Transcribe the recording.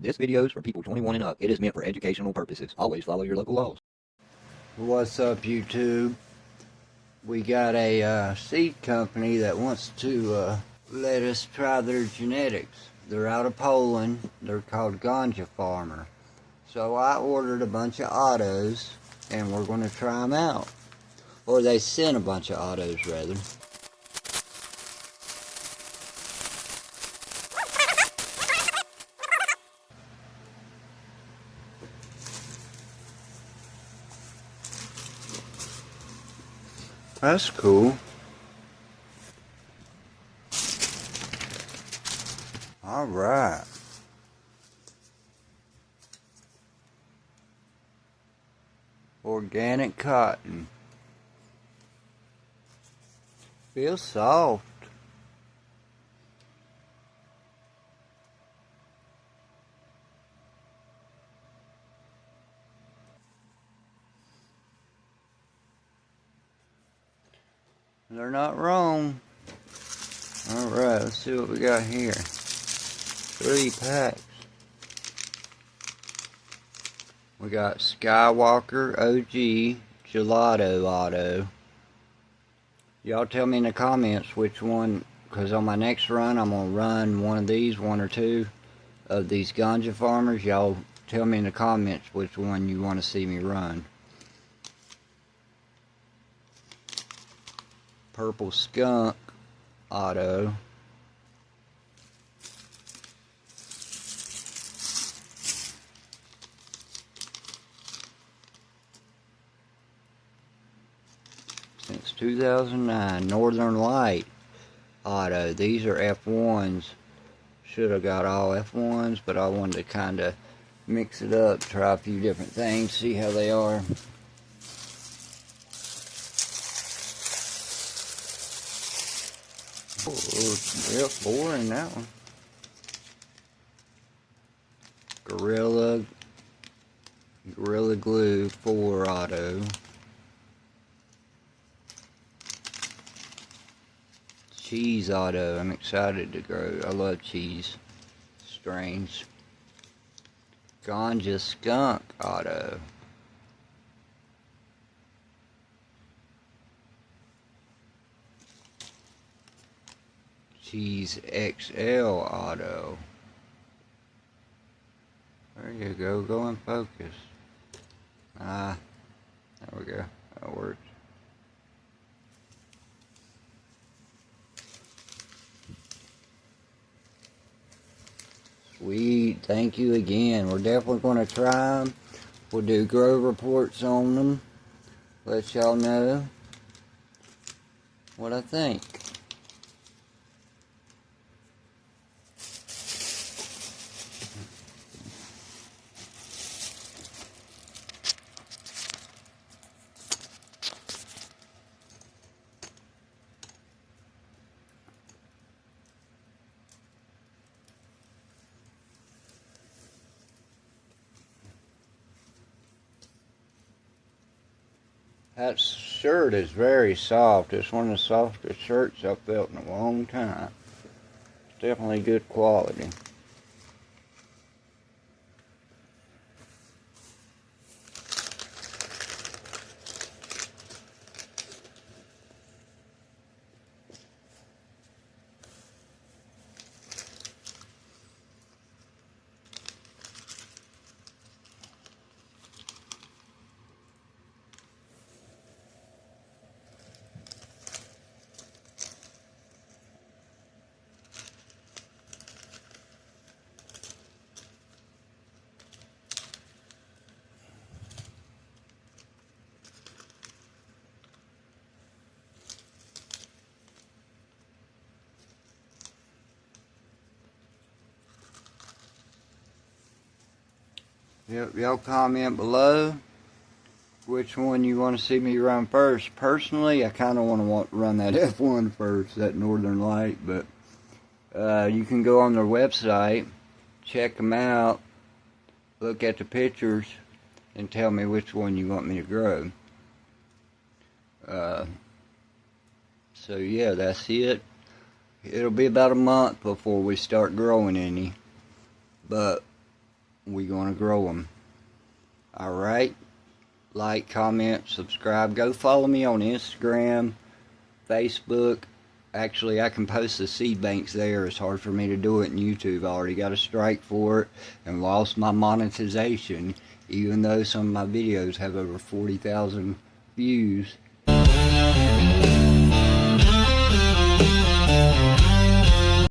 This video is for people 21 and up. It is meant for educational purposes. Always follow your local laws. What's up, YouTube? We got a seed company that wants to let us try their genetics. They're out of Poland. They're called Ganja Farmer. So I ordered a bunch of autos, and we're going to try them out. Or they sent a bunch of autos, rather. That's cool. Alright. Organic cotton. Feels soft. They're not wrong. Alright, let's see what we got here. 3 packs. We got Skywalker OG Gelato Auto. Y'all tell me in the comments which one, because on my next run I'm going to run one of these, 1 or 2 of these Ganja Farmers. Y'all tell me in the comments which one you want to see me run. Purple Skunk Auto. Since 2009, Northern Light Auto. These are F1s. Should have got all F1s, but I wanted to kind of mix it up, try a few different things, see how they are. Oh, yep, 4 in that one. Gorilla Glue 4 Auto. Cheese Auto. I'm excited to grow. I love cheese strains. Ganja Skunk Auto. Cheese XL Auto. There you go. Go in focus. There we go. That works. Sweet, thank you again. We're definitely going to try them. We'll do grow reports on them. Let y'all know what I think. That shirt is very soft. It's one of the softest shirts I've felt in a long time. It's definitely good quality. Yep, y'all comment below which one you want to see me run first. Personally, I kind of want to run that F1 first, that Northern Light, but you can go on their website, check them out, look at the pictures, and tell me which one you want me to grow. So yeah, that's it. It'll be about a month before we start growing any, but we're going to grow them. Alright? Like, comment, subscribe. Go follow me on Instagram, Facebook. Actually, I can post the seed banks there. It's hard for me to do it in YouTube. I already got a strike for it and lost my monetization, even though some of my videos have over 40,000 views.